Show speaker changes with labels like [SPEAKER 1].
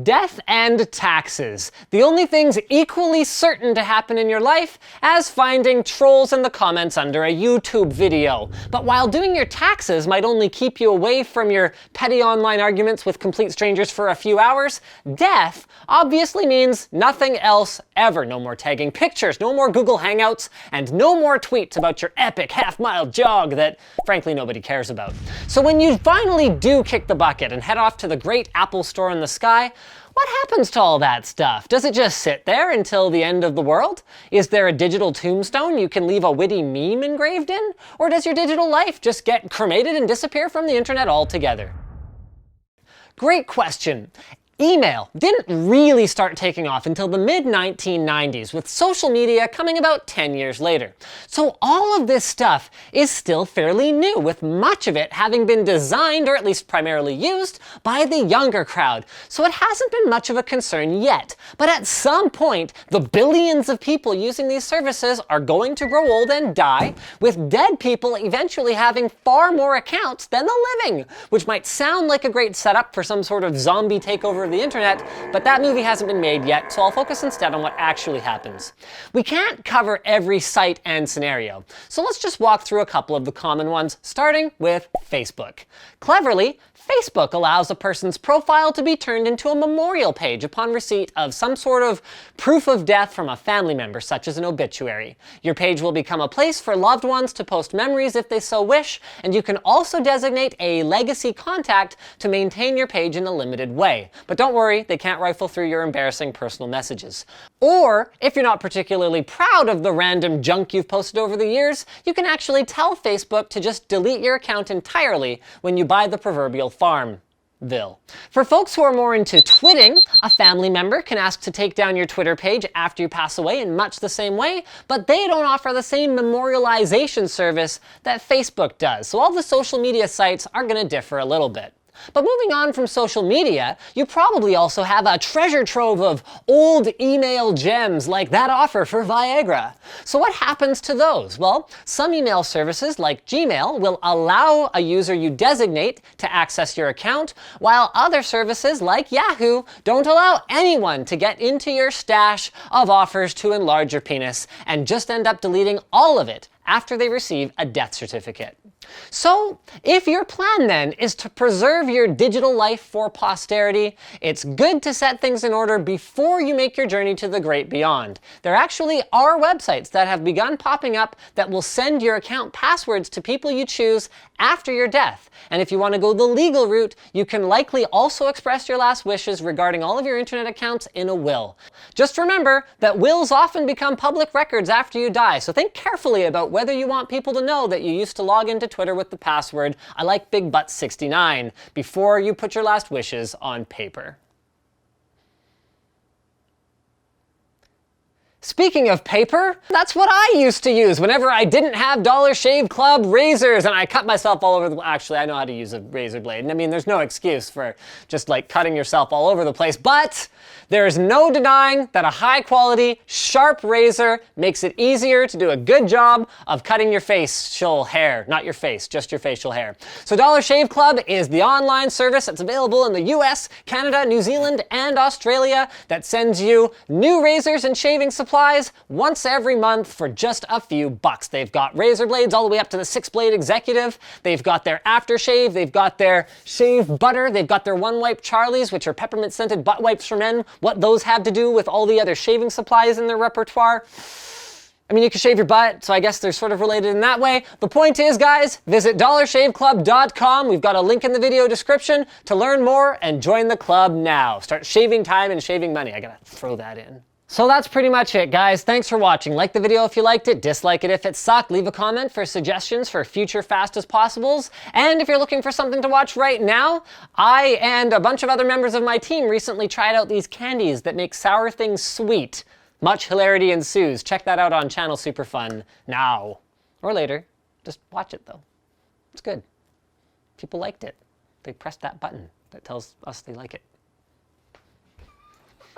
[SPEAKER 1] Death and taxes. The only things equally certain to happen in your life as finding trolls in the comments under a YouTube video. But while doing your taxes might only keep you away from your petty online arguments with complete strangers for a few hours, death obviously means nothing else ever. No more tagging pictures, no more Google Hangouts, and no more tweets about your epic half-mile jog that, frankly, nobody cares about. So when you finally do kick the bucket and head off to the great Apple store in the sky, what happens to all that stuff? Does it just sit there until the end of the world? Is there a digital tombstone you can leave a witty meme engraved in? Or does your digital life just get cremated and disappear from the internet altogether? Great question. Email didn't really start taking off until the mid-1990s, with social media coming about 10 years later. So all of this stuff is still fairly new, with much of it having been designed, or at least primarily used, by the younger crowd. So it hasn't been much of a concern yet. But at some point, the billions of people using these services are going to grow old and die, with dead people eventually having far more accounts than the living, which might sound like a great setup for some sort of zombie takeover of the internet, but that movie hasn't been made yet, so I'll focus instead on what actually happens. We can't cover every site and scenario, so let's just walk through a couple of the common ones, starting with Facebook. Cleverly, Facebook allows a person's profile to be turned into a memorial page upon receipt of some sort of proof of death from a family member, such as an obituary. Your page will become a place for loved ones to post memories if they so wish, and you can also designate a legacy contact to maintain your page in a limited way. But don't worry, they can't rifle through your embarrassing personal messages. Or, if you're not particularly proud of the random junk you've posted over the years, you can actually tell Facebook to just delete your account entirely when you buy the proverbial Farmville. For folks who are more into twitting, a family member can ask to take down your Twitter page after you pass away in much the same way, but they don't offer the same memorialization service that Facebook does. So all the social media sites are going to differ a little bit. But moving on from social media, you probably also have a treasure trove of old email gems like that offer for Viagra. So what happens to those? Well, some email services like Gmail will allow a user you designate to access your account, while other services like Yahoo don't allow anyone to get into your stash of offers to enlarge your penis and just end up deleting all of it after they receive a death certificate. So, if your plan then is to preserve your digital life for posterity, it's good to set things in order before you make your journey to the great beyond. There actually are websites that have begun popping up that will send your account passwords to people you choose after your death. And if you want to go the legal route, you can likely also express your last wishes regarding all of your internet accounts in a will. Just remember that wills often become public records after you die, so think carefully about whether you want people to know that you used to log into Twitter with the password I like Big Butt 69 before you put your last wishes on paper. Speaking of paper, that's what I used to use whenever I didn't have Dollar Shave Club razors and I cut myself all over the... Actually, I know how to use a razor blade. I mean, there's no excuse for just like cutting yourself all over the place, but there's no denying that a high-quality, sharp razor makes it easier to do a good job of cutting your facial hair. Not your face, just your facial hair. So Dollar Shave Club is the online service that's available in the US, Canada, New Zealand, and Australia that sends you new razors and shaving supplies once every month for just a few bucks. They've got razor blades all the way up to the 6-blade executive. They've got their aftershave. They've got their shave butter. They've got their One Wipe Charlies, which are peppermint scented butt wipes for men. What those have to do with all the other shaving supplies in their repertoire? I mean, you can shave your butt, so I guess they're sort of related in that way. The point is, guys, visit dollarshaveclub.com. We've got a link in the video description to learn more and join the club now. Start shaving time and shaving money. I gotta throw that in. So that's pretty much it, guys. Thanks for watching. Like the video if you liked it, dislike it if it sucked, leave a comment for suggestions for future Fast as Possibles, and if you're looking for something to watch right now, I and a bunch of other members of my team recently tried out these candies that make sour things sweet. Much hilarity ensues. Check that out on Channel Superfun now. Or later. Just watch it, though. It's good. People liked it. They pressed that button that tells us they like it.